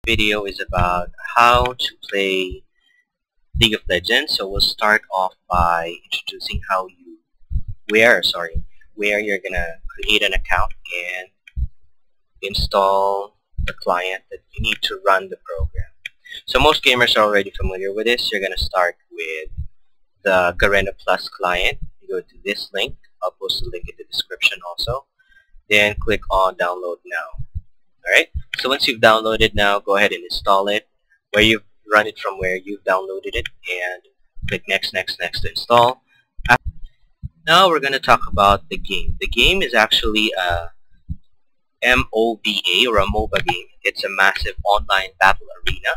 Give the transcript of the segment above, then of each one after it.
Video is about how to play League of Legends. So we'll start off by introducing where you're gonna create an account and install the client that you need to run the program. So most gamers are already familiar with this. You're gonna start with the Garena Plus client. You go to this link. I'll post the link in the description also. Then click on download now. Alright, so once you've downloaded now, go ahead and install it. Where you've run it from where you've downloaded it, and click next to install. Now we're going to talk about the game. The game is actually a MOBA, or a MOBA game. It's a massive online battle arena.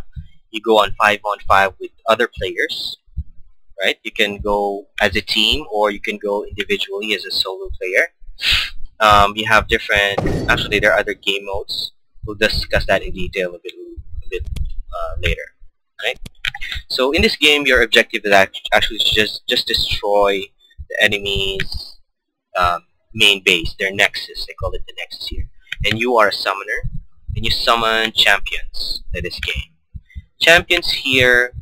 You go on 5-on-5 with other players, right? You can go as a team, or you can go individually as a solo player. You have different, actually there are other game modes. We'll discuss that in detail a bit later, right? So in this game, your objective is actually just destroy the enemy's main base, their nexus. They call it the nexus here. And you are a summoner, and you summon champions in this game. Champions here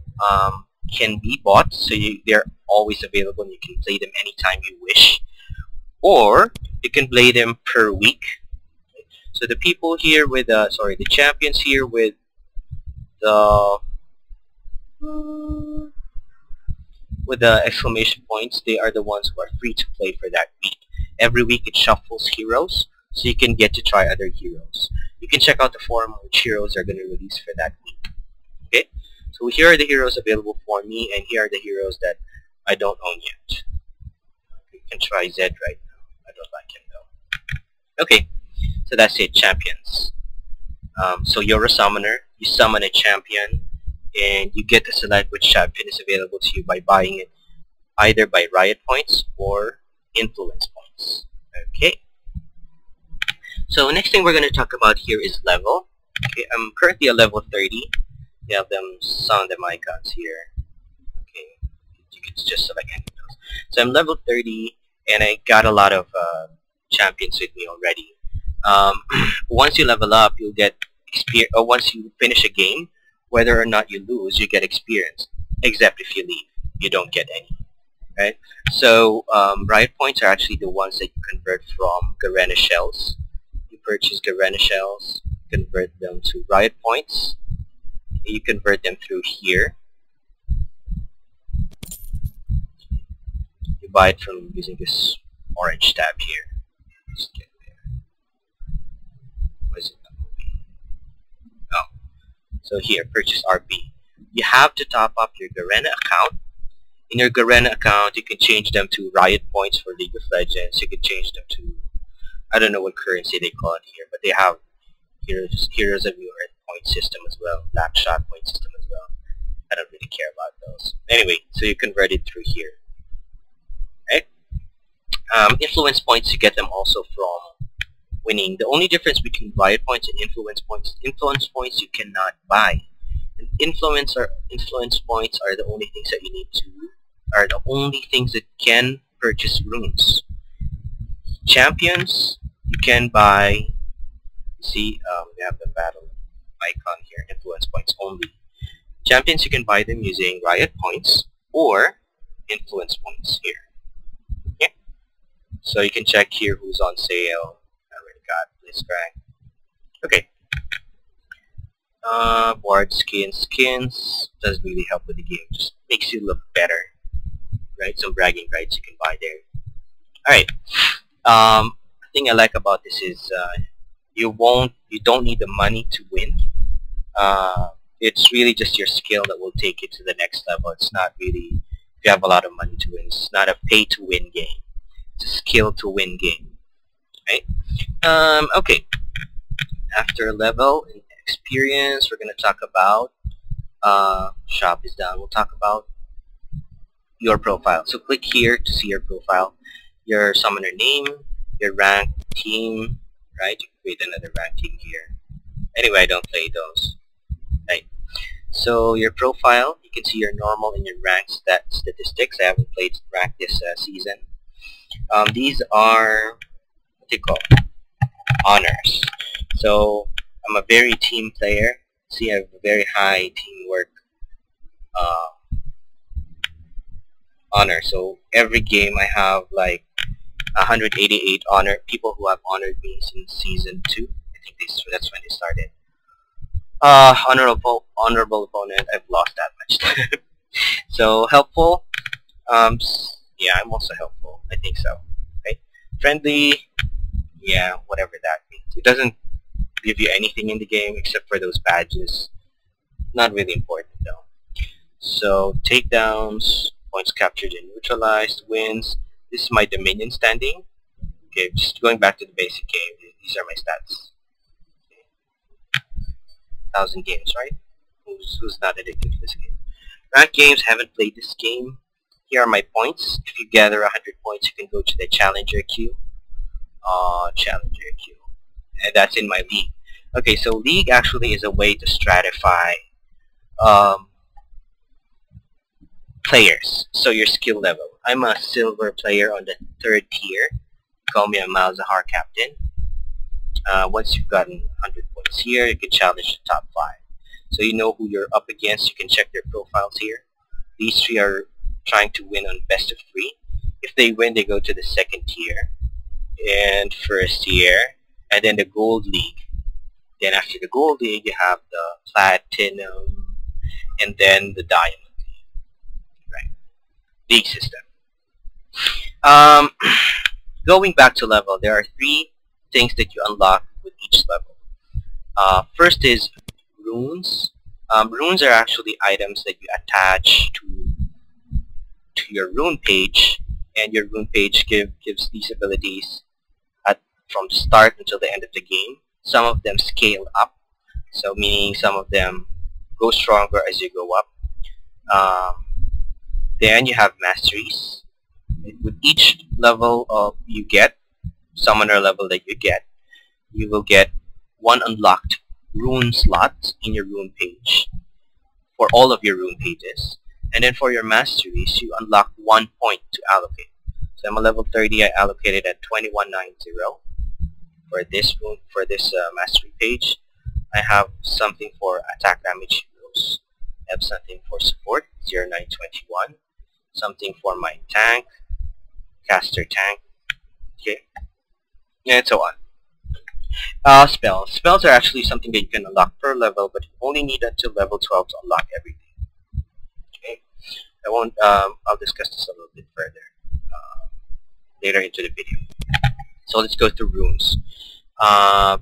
can be bought, so they're always available and you can play them anytime you wish. Or you can play them per week. So the people here with the champions here with the exclamation points, they are the ones who are free to play for that week. Every week it shuffles heroes, so you can get to try other heroes. You can check out the forum which heroes are going to release for that week. Okay, so here are the heroes available for me, and here are the heroes that I don't own yet. You can try Zed right now. I don't like him though. Okay, so that's it, champions. So you're a summoner, you summon a champion, and you get to select which champion is available to you by buying it either by riot points or influence points. Okay. So next thing we're going to talk about here is level. Okay, I'm currently at level 30. You have some of them icons here. Okay, you can just select any of those. So I'm level 30, and I got a lot of champions with me already. Once you level up, you'll get experience. Or once you finish a game, whether or not you lose, you get experience. Except if you leave, you don't get any. Right? So riot points are actually the ones that you convert from Garena shells. You purchase Garena shells, convert them to riot points. You convert them through here. You buy it from using this orange tab here. Let's get there. What is it? Oh. So here, purchase RP. You have to top up your Garena account. In your Garena account, you can change them to riot points for League of Legends. You can change them to, I don't know what currency they call it here, but they have Heroes of New Earth point system as well, Black Shot point system as well. I don't really care about those. Anyway, so you convert it through here. Right? Influence points, you get them also from winning. The only difference between riot points and influence points you cannot buy. And influence points are the only things that you need to, are the only things that can purchase runes. Champions, you can buy, see, we have the battle icon here, influence points only. Champions, you can buy them using riot points or influence points here. Okay? So you can check here who's on sale. I already got Blitzcrank. Okay. Board skins doesn't really help with the game, just makes you look better, right? Some bragging rights you can buy there. Alright, the thing I like about this is you don't need the money to win. It's really just your skill that will take you to the next level. It's not really, if you have a lot of money to win, it's not a pay to win game. It's a skill to win game, right? Okay, after level and experience, we're going to talk about shop is done. We'll talk about your profile. So click here to see your profile, your summoner name, your rank, team, right? You can create another rank team here. Anyway, I don't play those. Right. So your profile, you can see your normal and your rank statistics. I haven't played rank this season. These are what they call honors. So I'm a very team player, See, I have a very high teamwork uh, honor. So every game I have like 188 honor people who have honored me since season 2. I think that's when they started. Honorable opponent. I've lost that much. So helpful. Yeah, I'm also helpful. I think so. Right? Friendly. Yeah, whatever that means. It doesn't give you anything in the game except for those badges. Not really important though. So takedowns, points captured and neutralized, wins. This is my Dominion standing. Okay, just going back to the basic game. These are my stats. Okay. 1,000 games, right? Who's not addicted to this game? Ranked games, haven't played this game. Here are my points. If you gather 100 points, you can go to the Challenger queue. Challenger queue. And that's in my league. Okay, so league actually is a way to stratify um, players. So your skill level. I'm a silver player on the 3rd tier. Call me a Malzahar captain. Once you've gotten 100 points here, you can challenge the top 5. So you know who you're up against. You can check their profiles here. These 3 are trying to win on best of 3. If they win, they go to the 2nd tier and 1st tier, and then the gold league. Then after the gold league, you have the platinum, and then the diamond league. Right? League system. Going back to level, there are 3 things that you unlock with each level. First is runes. Runes are actually items that you attach to your rune page, and your rune page gives these abilities from the start until the end of the game. Some of them scale up, so meaning some of them go stronger as you go up. Then you have masteries. With each level you get, summoner level that you get, you will get 1 unlocked rune slot in your rune page for all of your rune pages. And then for your masteries, you unlock 1 point to allocate. So I'm a level 30. I allocated at 2190 for this rune, for this mastery page. I have something for attack damage heroes. I have something for support 0921. Something for my tank, caster tank. Okay, and so on. Spells. Spells are actually something that you can unlock per level, but you only need until level 12 to unlock everything. Okay, I won't. I'll discuss this a little bit further later into the video. So let's go through runes.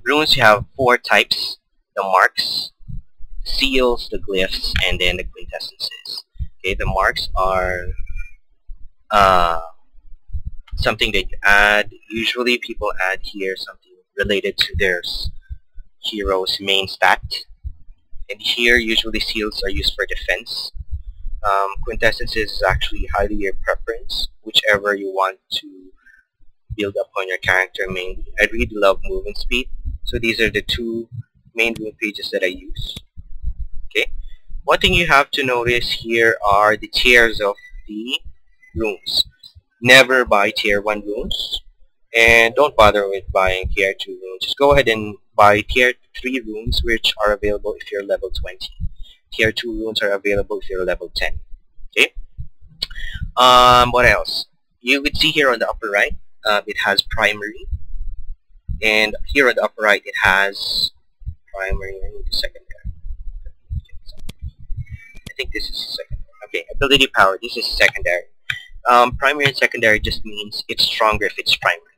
Runes, you have 4 types: the marks, seals, the glyphs, and then the quintessences. Okay, the marks are something that you add. Usually people add here something related to their hero's main stat. And here usually seals are used for defense. Quintessences is actually highly your preference, whichever you want to build up on your character mainly. I really love movement speed, so these are the 2 main rune pages that I use. Okay, one thing you have to notice here are the tiers of the runes. Never buy tier 1 runes, and don't bother with buying tier 2 runes. Just go ahead and buy tier 3 runes, which are available if you're level 20. Tier 2 runes are available if you're level 10. Okay. What else? You would see here on the upper right, it has primary, and here on the upper right it has primary and secondary. I think this is secondary. Okay, ability power. This is secondary. Primary and secondary just means it's stronger if it's primary.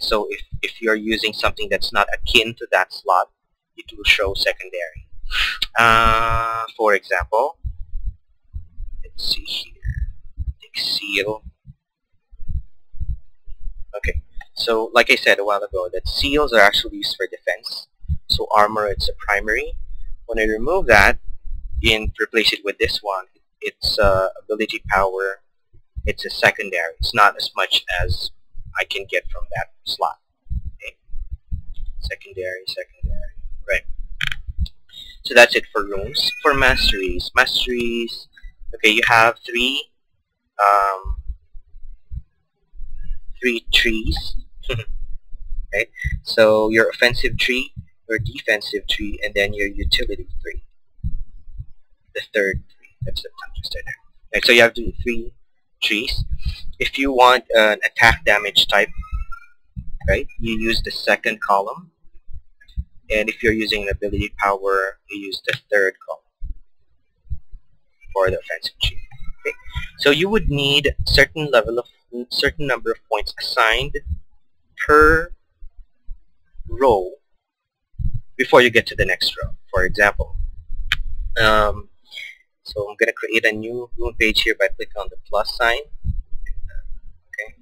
So if you're using something that's not akin to that slot, it will show secondary. For example, let's see here. Take seal. Okay, so like I said a while ago, that seals are actually used for defense. So armor, it's a primary. When I remove that and replace it with this one, it's ability power. It's a secondary. It's not as much as I can get from that slot. Okay, secondary, right? So that's it for runes. For masteries, okay, you have 3 trees. Okay, so your offensive tree, your defensive tree, and then your utility tree. third tree. That's the tongue twister there. Right, so you have to do 3 trees. If you want an attack damage type, right, you use the second column. And if you're using an ability power, you use the third column for the offensive tree. Okay, so you would need certain number of points assigned per row before you get to the next row. For example, so I'm going to create a new rune page here by clicking on the plus sign. Okay,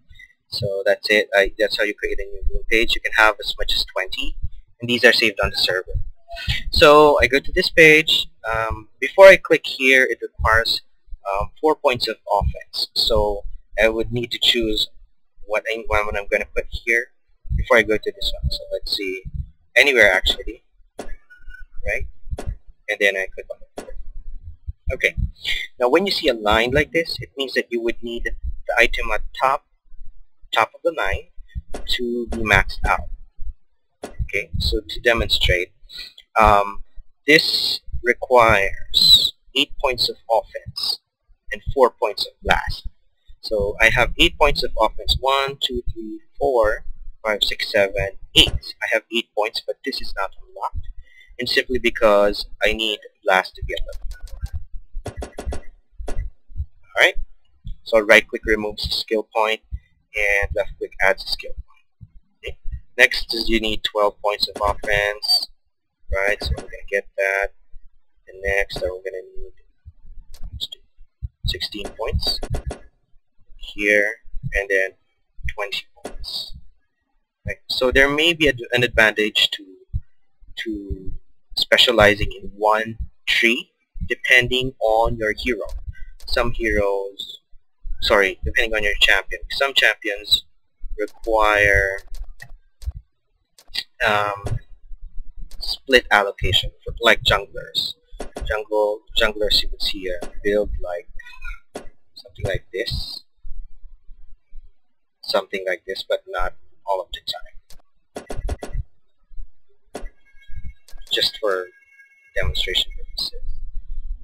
so that's it. That's how you create a new rune page. You can have as much as 20, and these are saved on the server. So I go to this page. Before I click here, it requires 4 points of offense. So I would need to choose what I'm going to put here before I go to this one. So let's see, anywhere actually, right? And then I click on it. Okay. Now when you see a line like this, it means that you would need the item at top of the line to be maxed out. Okay. So to demonstrate, this requires 8 points of offense and 4 points of blast. So I have 8 points of offense. 1, 2, 3, 4, 5, 6, 7, 8. I have 8 points, but this is not unlocked. And simply because I need blast to get level 4. Alright? So right click removes the skill point and left click adds a skill point. Okay? Next is you need 12 points of offense. Right, so we're going to get that. And next we're going to need 16 points here, and then 20 points. Right. So there may be an advantage to specializing in one tree depending on your hero. Depending on your champion. Some champions require split allocation, for like junglers. Junglers, you would see a build like something like this, but not all of the time. Just for demonstration purposes.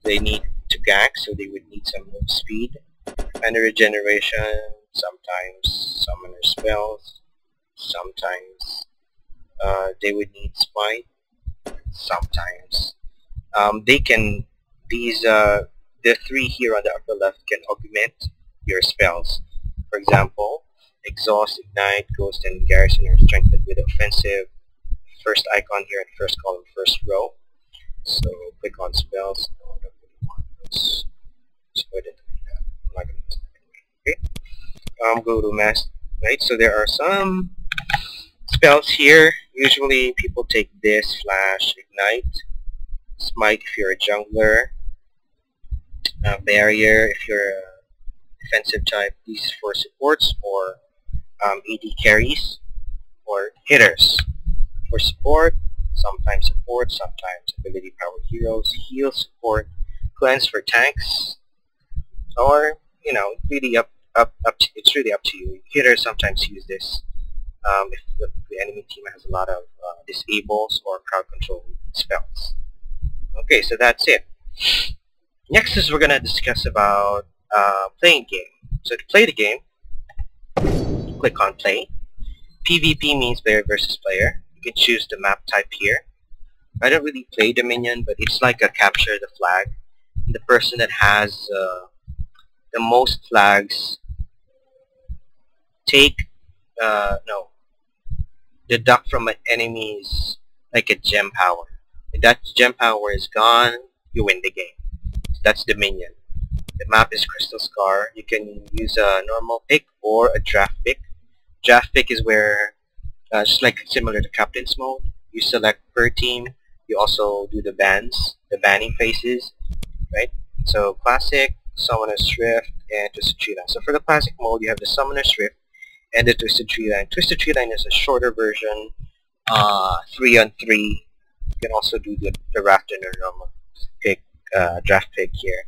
They need to gank, so they would need some move speed, mana regeneration, sometimes summoner spells, sometimes they would need spite, sometimes the 3 here on the upper left can augment your spells. For example, Exhaust, Ignite, Ghost, and Garrison are strengthened with offensive. First icon here in the first column, first row. So click on spells. No, I don't really want those. Just go ahead and delete that. I'm not going to use that anyway. Okay. Go to Masteries. Right. So there are some spells here. Usually people take this, Flash, Ignite, Smite if you're a jungler, Barrier if you're a defensive type. These for supports or AD carries or hitters. For support, sometimes ability power heroes, heal support, cleanse for tanks, or really it's really up to you. Hitters sometimes use this if the enemy team has a lot of disables or crowd control spells. Okay, so that's it. Next is we're gonna discuss about playing game. So to play the game, click on play. PvP means player versus player. You can choose the map type here. I don't really play Dominion, but it's like a capture the flag. The person that has the most flags deduct from an enemy's like a gem power. If that gem power is gone, you win the game. That's Dominion. The map is Crystal Scar. You can use a normal pick or a draft pick. Draft pick is where, just like similar to Captain's Mode, you select per team. You also do the banning phases, right? So Classic, Summoner's Rift, and Twisted Tree Line. So for the Classic mode, you have the Summoner's Rift and the Twisted Tree Line. Twisted Tree Line is a shorter version, 3-on-3. You can also do the Raptor or normal pick, draft pick here.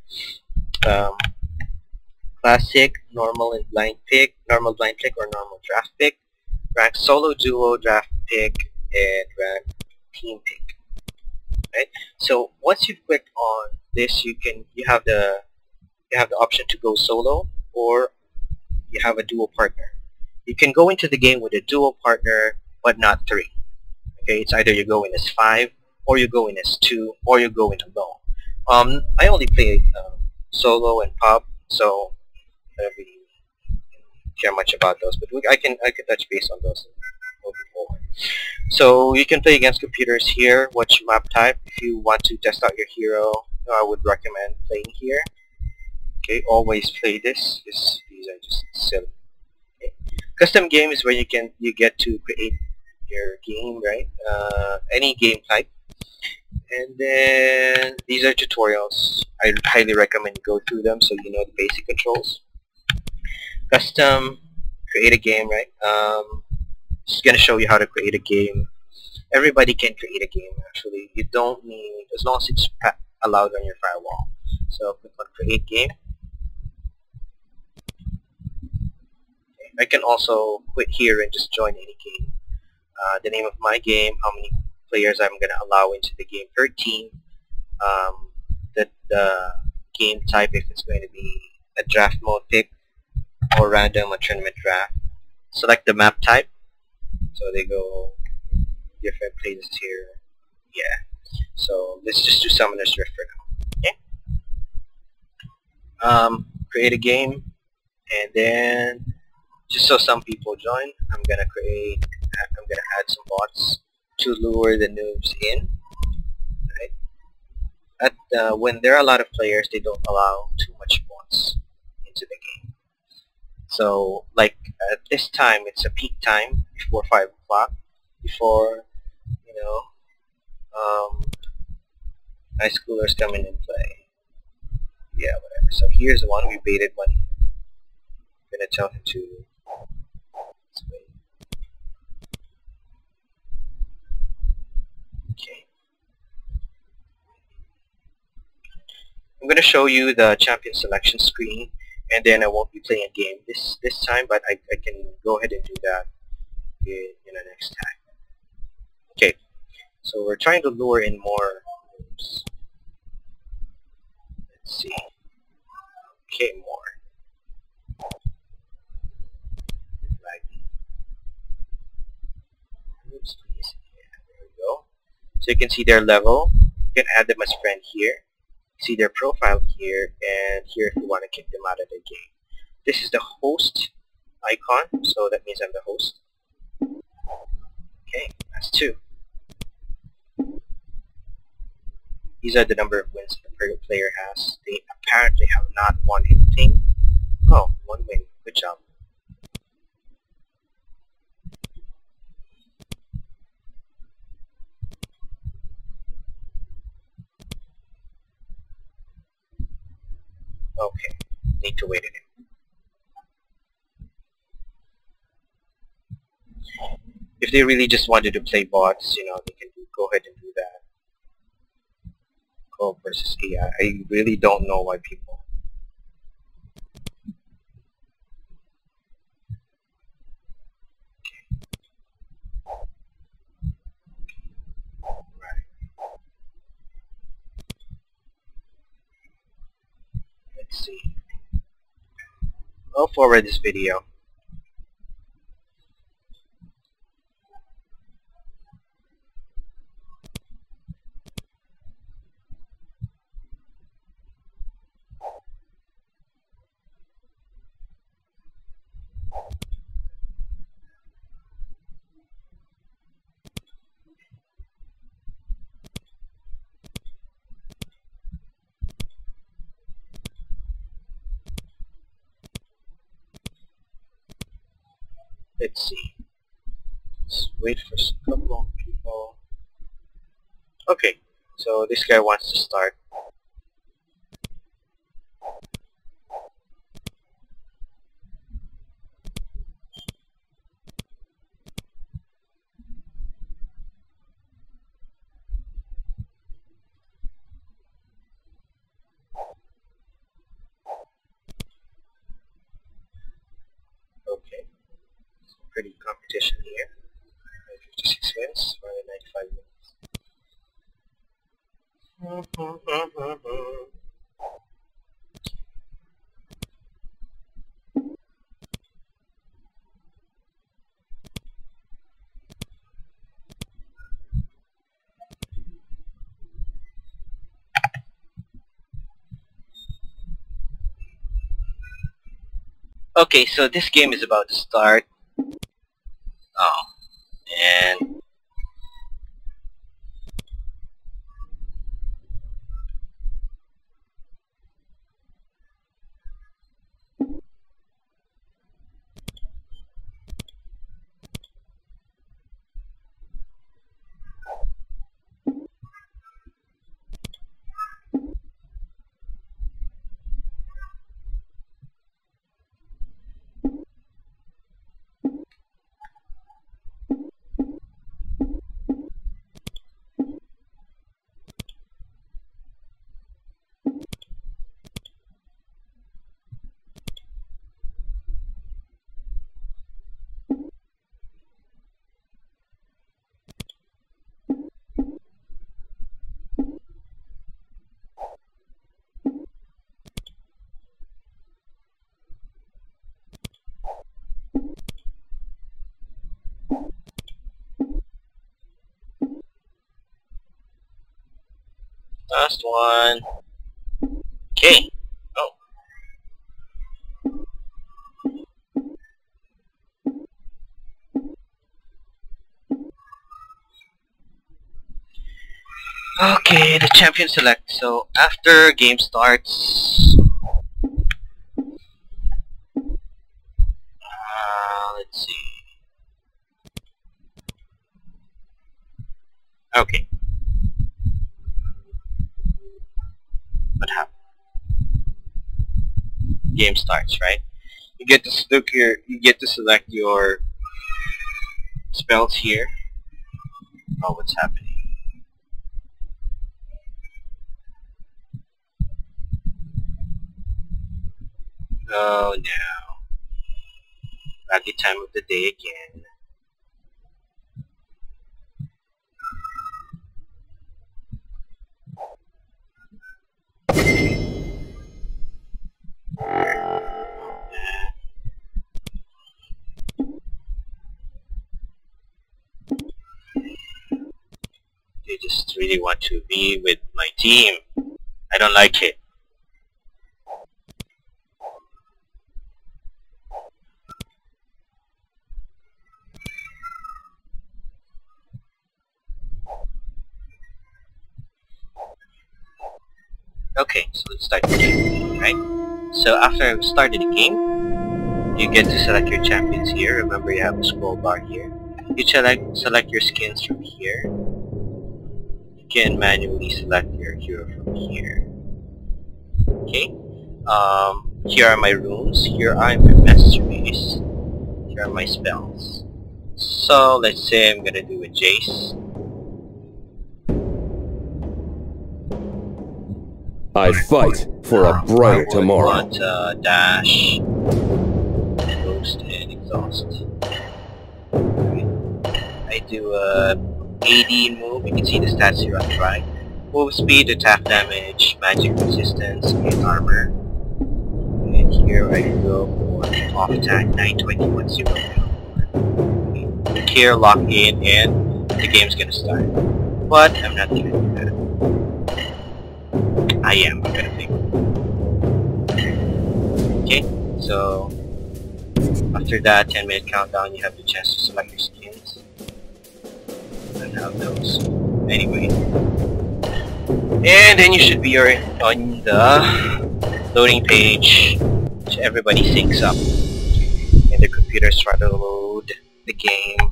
Classic, normal and blind pick, normal blind pick or normal draft pick, rank solo duo draft pick, and rank team pick. Right? So once you've clicked on this, you have the option to go solo, or you have a dual partner. You can go into the game with a dual partner, but not three. Okay, it's either you go in as 5, or you go in as 2, or you go in alone. I only play solo and pub, so I don't really care much about those. But I can touch base on those moving forward. So you can play against computers here. What's your map type? If you want to test out your hero, I would recommend playing here. Okay, always play this. These are just silly. Okay. Custom game is where you get to create your game, right? Any game type. And then these are tutorials. I highly recommend you go through them so you know the basic controls. Custom, create a game, right? Just gonna show you how to create a game. Everybody can create a game actually. You don't need, as long as it's allowed on your firewall. So click on create game. Okay. I can also quit here and just join any game. The name of my game, how many players I'm gonna allow into the game, 13. The game type, if it's going to be a draft mode pick or random or tournament draft. Select the map type. So they go different places here. Yeah. So let's just do Summoner's Rift for now. Okay. Create a game, and then just so some people join, I'm gonna add some bots to lure the noobs in. Right. When there are a lot of players, they don't allow too much bots into the game. So like at this time, it's a peak time before 5 o'clock, before high schoolers come in and play. Yeah, whatever. So here's one. We baited one. I'm gonna tell him to wait. Okay. I'm gonna show you the champion selection screen, and then I won't be playing a game this time, but I can go ahead and do that in the next time. Okay. So we're trying to lure in more groups. Let's see. Okay, more. Oops, please. Yeah, there we go. So you can see their level. You can add them as friend here. See their profile here, and here if you want to kick them out of the game. This is the host icon, so that means I'm the host. Okay, that's 2. These are the number of wins the player has. They apparently have not won anything. Oh, 1 win. Good job. Okay, need to wait again. If they really just wanted to play bots, they can go ahead and do that. Co versus AI. I really don't know why people. Right. Let's see. I'll forward this video. Let's see. Let's wait for a couple of people. Okay, so this guy wants to start. Okay, pretty competition here. 56 wins, 195 wins. Okay, so this game is about to start. Oh, and last one. Okay. Oh, okay. The champion select. So after game starts, let's see. Okay, what happened? Game starts, right? You get to look your. You get to select your spells here. Oh, what's happening? Oh no! Lucky time of the day again. They just really want to be with my team. I don't like it. Okay, so let's start the game, right? So after I've started the game, you get to select your champions here. Remember, you have a scroll bar here. You select your skins from here. You can manually select your hero from here. Okay. Here are my runes. Here are my masteries. Here are my spells. So let's say I'm gonna do a Jace. I fight for a brighter tomorrow. I want dash, boost, and exhaust. Okay. I do a AD move. You can see the stats here on the right. Move speed, attack damage, magic resistance, and armor. And here I go for off attack 921 0. Here lock in and the game's gonna start. But I'm not gonna do that. I am gonna think. Okay, so after that 10-minute countdown, you have the chance to select your skins. And have those. Anyway. And then you should be on the loading page, which everybody syncs up. And the computers try to load the game.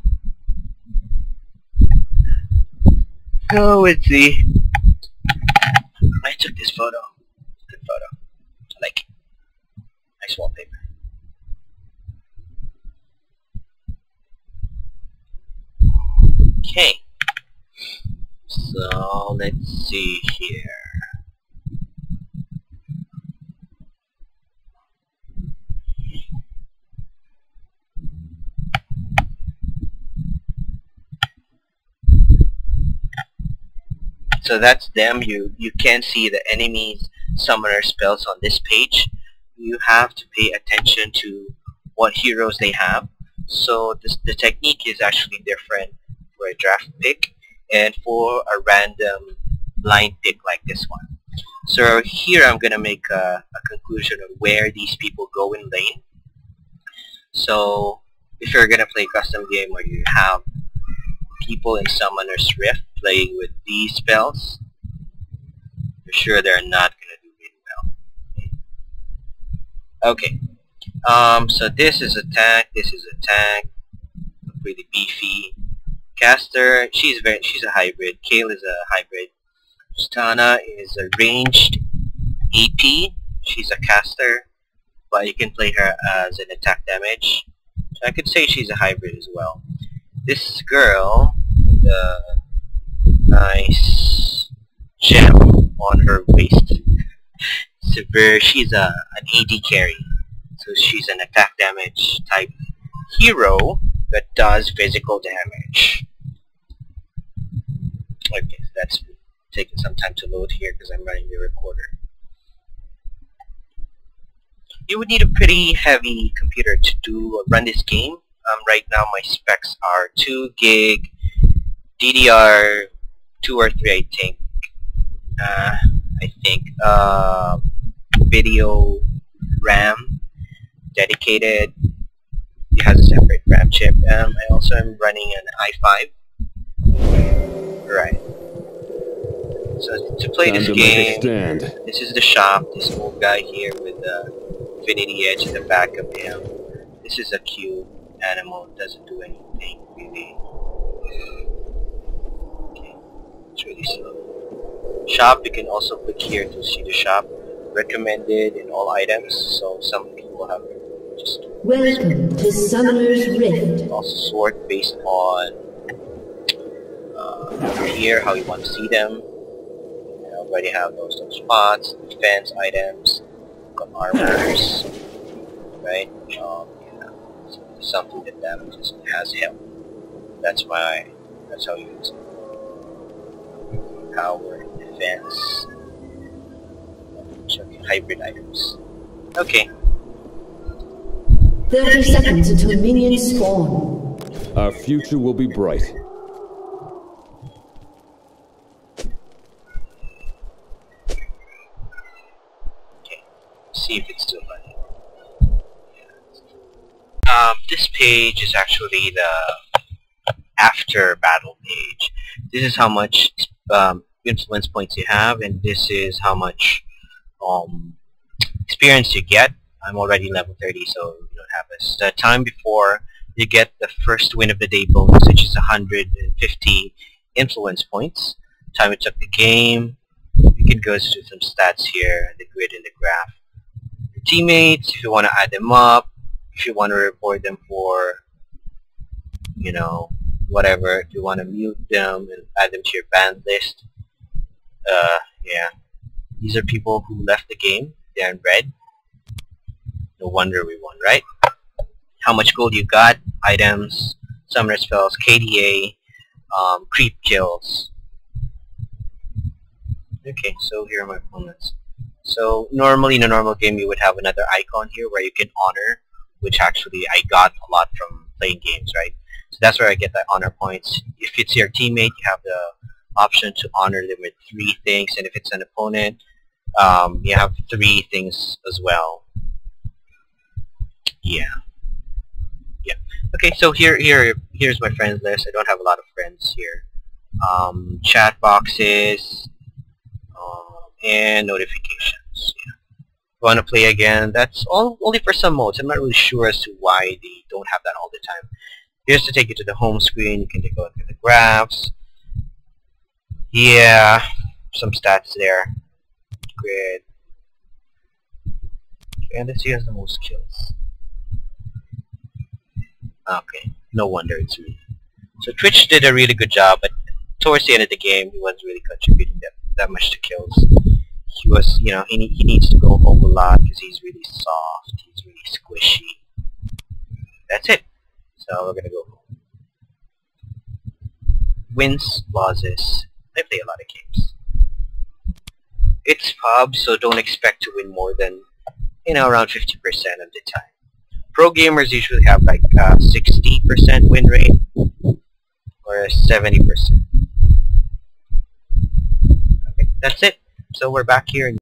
Oh, let's see. I took this photo. Good photo. I like it. Nice wallpaper. Okay. So let's see here. So that's them. You can see the enemy's summoner spells on this page. You have to pay attention to what heroes they have. So the technique is actually different for a draft pick and for a random blind pick like this one. So here I'm gonna make a conclusion of where these people go in lane. So if you're gonna play custom game where you have people in Summoner's Rift playing with these spells, you're sure they're not gonna do really well. Okay. So this is a tank. This is a tank. Pretty beefy. Caster. She's a hybrid. Kale is a hybrid. Stana is a ranged AP. She's a caster, but you can play her as an attack damage. So I could say she's a hybrid as well. This girl with a nice gem on her waist. She's an AD carry. So she's an attack damage type hero that does physical damage. Okay, so that's taking some time to load here because I'm running the recorder. You would need a pretty heavy computer to run this game. Right now my specs are 2 gig, DDR 2 or 3 I think. Video RAM dedicated. It has a separate RAM chip. I also am running an i5. Right. So to play this game, this is the shop. This old guy here with the infinity edge in the back of him. This is a cute animal. It doesn't do anything really. Okay, it's really slow. Shop, you can also click here to see the shop. Recommended in all items, so some people have just welcome to Summoner's Rift. Also sort based on here how you want to see them. I already have those spots, defense items, got armors, right? Yeah, so something that damages and has health. That's how you use it. Power, defense. Hybrid items. Okay. 30 seconds until minions spawn. Our future will be bright. Okay. See if it's still running. This page is actually the after battle page. This is how much influence points you have, and this is how much experience you get. I'm already level 30, so you don't have this. The time before you get the first win of the day bonus, which is 150 influence points. Time it took the game. You can go through some stats here, the grid and the graph. Your teammates, if you want to add them up, if you want to report them for, you know, whatever, if you want to mute them and add them to your banned list. Yeah. These are people who left the game. They're in red. No wonder we won, right? How much gold you got, items, summoner spells, KDA, creep kills. Okay, so here are my opponents. So normally in a normal game you would have another icon here where you can honor, which actually I got a lot from playing games, right? So that's where I get the honor points. If it's your teammate, you have the option to honor them with 3 things, and if it's an opponent, you have 3 things as well. Yeah. Okay, so here's my friends list. I don't have a lot of friends here. Chat boxes and notifications. Yeah. If you want to play again, that's only for some modes. I'm not really sure as to why they don't have that all the time. Here's to take you to the home screen. You can take a look at the graphs. Yeah, some stats there. Grid. Okay, and let's see who has the most kills. Okay, no wonder it's me. So Twitch did a really good job, but towards the end of the game, he wasn't really contributing that much to kills. He was, you know, he needs to go home a lot because he's really soft. He's really squishy. That's it. So we're gonna go home. Wins, losses. I play a lot of games. It's pub, so don't expect to win more than, you know, around 50% of the time. Pro gamers usually have like 60% win rate or 70%. Okay, that's it. So we're back here in